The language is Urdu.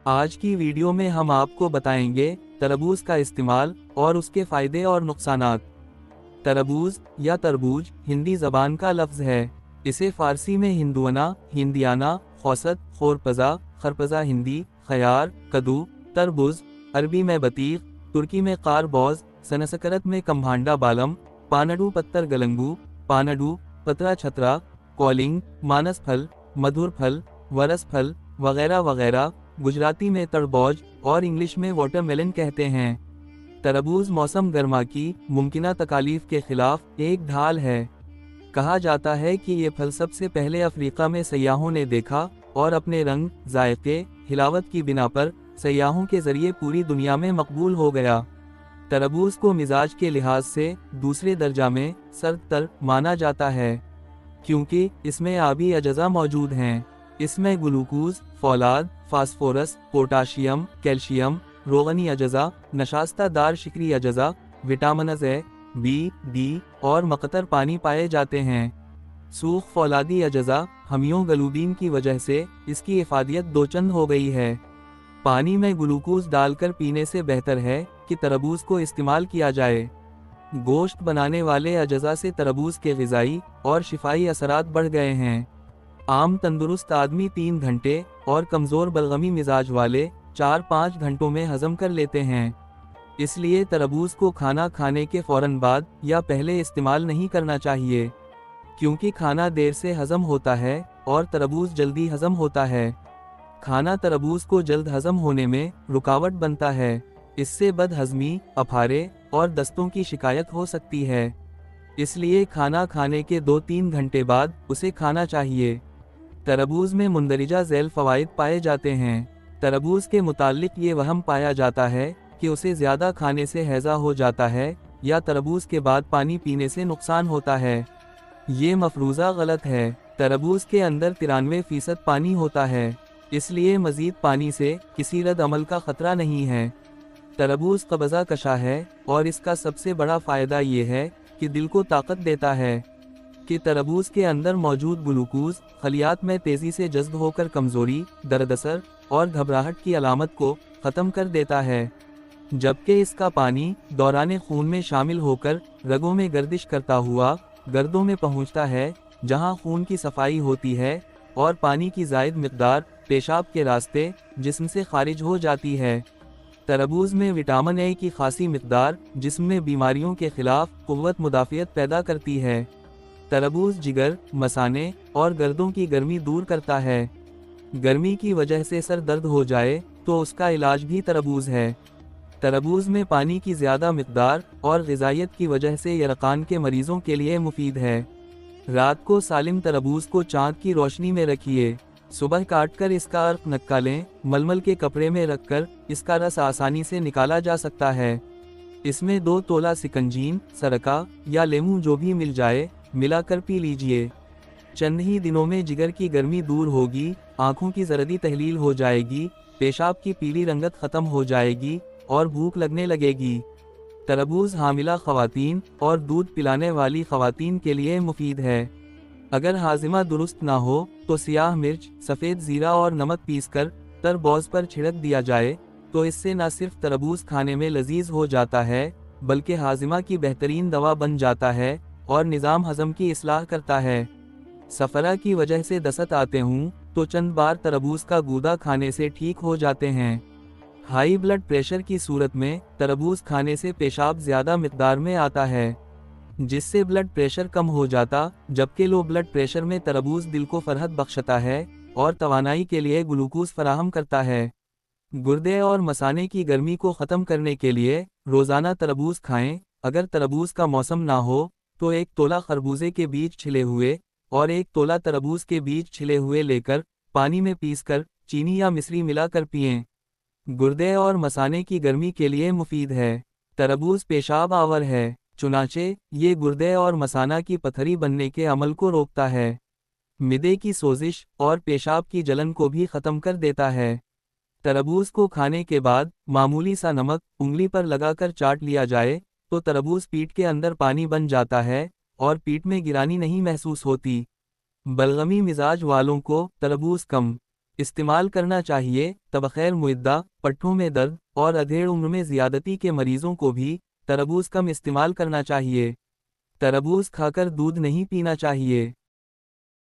آج کی ویڈیو میں ہم آپ کو بتائیں گے تربوز کا استعمال اور اس کے فائدے اور نقصانات۔ تربوز یا تربوج ہندی زبان کا لفظ ہے۔ اسے فارسی میں ہندوانا، ہندیانہ، خوست، خورپزا، خرپزا ہندی، خیار، کدو، تربوز، عربی میں بطیخ، ترکی میں قاربوز، سنسکرت میں کمبھانڈا بالم، پانڈو پتر گلنگو، پانڈو، پترا چھترا، کولنگ، مانس پھل، مدھر پھل، ورس پھل، وغیرہ وغیرہ، گجراتی میں تربوج اور انگلش میں واٹر میلن کہتے ہیں۔ تربوز موسم گرما کی ممکنہ تکالیف کے خلاف ایک ڈھال ہے۔ کہا جاتا ہے کہ یہ پھل سب سے پہلے افریقہ میں سیاحوں نے دیکھا اور اپنے رنگ، ذائقے، حلاوت کی بنا پر سیاحوں کے ذریعے پوری دنیا میں مقبول ہو گیا۔ تربوز کو مزاج کے لحاظ سے دوسرے درجہ میں سرد تر مانا جاتا ہے، کیونکہ اس میں آبی اجزا موجود ہیں۔ اس میں گلوکوز، فولاد، فاسفورس، پوٹاشیم، کیلشیم، روغنی اجزا، نشاستہ دار شکری اجزا، وٹامنز اے، بی، ڈی اور مقطر پانی پائے جاتے ہیں۔ سوخ فولادی اجزا، ہمیوں گلوبین کی وجہ سے اس کی افادیت دو چند ہو گئی ہے۔ پانی میں گلوکوز ڈال کر پینے سے بہتر ہے کہ تربوز کو استعمال کیا جائے۔ گوشت بنانے والے اجزا سے تربوز کے غذائی اور شفائی اثرات بڑھ گئے ہیں۔ عام تندرست آدمی 3 گھنٹے اور کمزور بلغمی مزاج والے 4-5 گھنٹوں میں ہضم کر لیتے ہیں۔ اس لیے تربوز کو کھانا کھانے کے فوراً بعد یا پہلے استعمال نہیں کرنا چاہیے، کیونکہ کھانا دیر سے ہضم ہوتا ہے اور تربوز جلدی ہضم ہوتا ہے۔ کھانا تربوز کو جلد ہضم ہونے میں رکاوٹ بنتا ہے۔ اس سے بد ہضمی، اپھارے اور دستوں کی شکایت ہو سکتی ہے۔ اس لیے کھانا کھانے کے 2-3 گھنٹے بعد اسے کھانا چاہیے۔ تربوز میں مندرجہ ذیل فوائد پائے جاتے ہیں۔ تربوز کے متعلق یہ وہم پایا جاتا ہے کہ اسے زیادہ کھانے سے ہیضہ ہو جاتا ہے یا تربوز کے بعد پانی پینے سے نقصان ہوتا ہے۔ یہ مفروضہ غلط ہے۔ تربوز کے اندر 93% پانی ہوتا ہے، اس لیے مزید پانی سے کسی رد عمل کا خطرہ نہیں ہے۔ تربوز قبضہ کشا ہے اور اس کا سب سے بڑا فائدہ یہ ہے کہ دل کو طاقت دیتا ہے کہ تربوز کے اندر موجود گلوکوز خلیات میں تیزی سے جذب ہو کر کمزوری، درد اثر اور گھبراہٹ کی علامت کو ختم کر دیتا ہے، جبکہ اس کا پانی دوران خون میں شامل ہو کر رگوں میں گردش کرتا ہوا گردوں میں پہنچتا ہے، جہاں خون کی صفائی ہوتی ہے اور پانی کی زائد مقدار پیشاب کے راستے جسم سے خارج ہو جاتی ہے۔ تربوز میں وٹامن اے کی خاصی مقدار جسم میں بیماریوں کے خلاف قوت مدافعت پیدا کرتی ہے۔ تربوز جگر، مثانے اور گردوں کی گرمی دور کرتا ہے۔ گرمی کی وجہ سے سر درد ہو جائے تو اس کا علاج بھی تربوز ہے۔ تربوز میں پانی کی زیادہ مقدار اور غذائیت کی وجہ سے یرقان کے مریضوں کے لیے مفید ہے۔ رات کو سالم تربوز کو چاند کی روشنی میں رکھیے۔ صبح کاٹ کر اس کا عرق نکالیں۔ ململ کے کپڑے میں رکھ کر اس کا رس آسانی سے نکالا جا سکتا ہے۔ اس میں 2 تولہ سکنجین، سرکہ یا لیموں جو بھی مل جائے ملا کر پی لیجئے۔ چند ہی دنوں میں جگر کی گرمی دور ہوگی، آنکھوں کی زردی تحلیل ہو جائے گی، پیشاب کی پیلی رنگت ختم ہو جائے گی اور بھوک لگنے لگے گی۔ تربوز حاملہ خواتین اور دودھ پلانے والی خواتین کے لیے مفید ہے۔ اگر ہاضمہ درست نہ ہو تو سیاہ مرچ، سفید زیرہ اور نمک پیس کر تربوز پر چھڑک دیا جائے تو اس سے نہ صرف تربوز کھانے میں لذیذ ہو جاتا ہے بلکہ ہاضمہ کی بہترین دوا بن جاتا ہے اور نظام ہضم کی اصلاح کرتا ہے۔ سفرہ کی وجہ سے دست آتے ہوں تو چند بار تربوز کا گودا کھانے سے ٹھیک ہو جاتے ہیں۔ ہائی بلڈ پریشر کی صورت میں تربوز کھانے سے پیشاب زیادہ مقدار میں آتا ہے، جس سے بلڈ پریشر کم ہو جاتا، جبکہ لو بلڈ پریشر میں تربوز دل کو فرحت بخشتا ہے اور توانائی کے لیے گلوکوز فراہم کرتا ہے۔ گردے اور مثانے کی گرمی کو ختم کرنے کے لیے روزانہ تربوز کھائیں۔ اگر تربوز کا موسم نہ ہو تو 1 تولہ خربوزے کے بیج چھلے ہوئے اور 1 تولہ تربوز کے بیج چھلے ہوئے لے کر پانی میں پیس کر چینی یا مصری ملا کر پئیں۔ گردے اور مثانے کی گرمی کے لیے مفید ہے۔ تربوز پیشاب آور ہے، چنانچہ یہ گردے اور مثانہ کی پتھری بننے کے عمل کو روکتا ہے، معدے کی سوزش اور پیشاب کی جلن کو بھی ختم کر دیتا ہے۔ تربوز کو کھانے کے بعد معمولی سا نمک انگلی پر لگا کر چاٹ لیا جائے تو تربوز پیٹ کے اندر پانی بن جاتا ہے اور پیٹ میں گرانی نہیں محسوس ہوتی۔ بلغمی مزاج والوں کو تربوز کم استعمال کرنا چاہیے۔ تبخیر معدہ، پٹھوں میں درد اور ادھیڑ عمر میں زیادتی کے مریضوں کو بھی تربوز کم استعمال کرنا چاہیے۔ تربوز کھا کر دودھ نہیں پینا چاہیے۔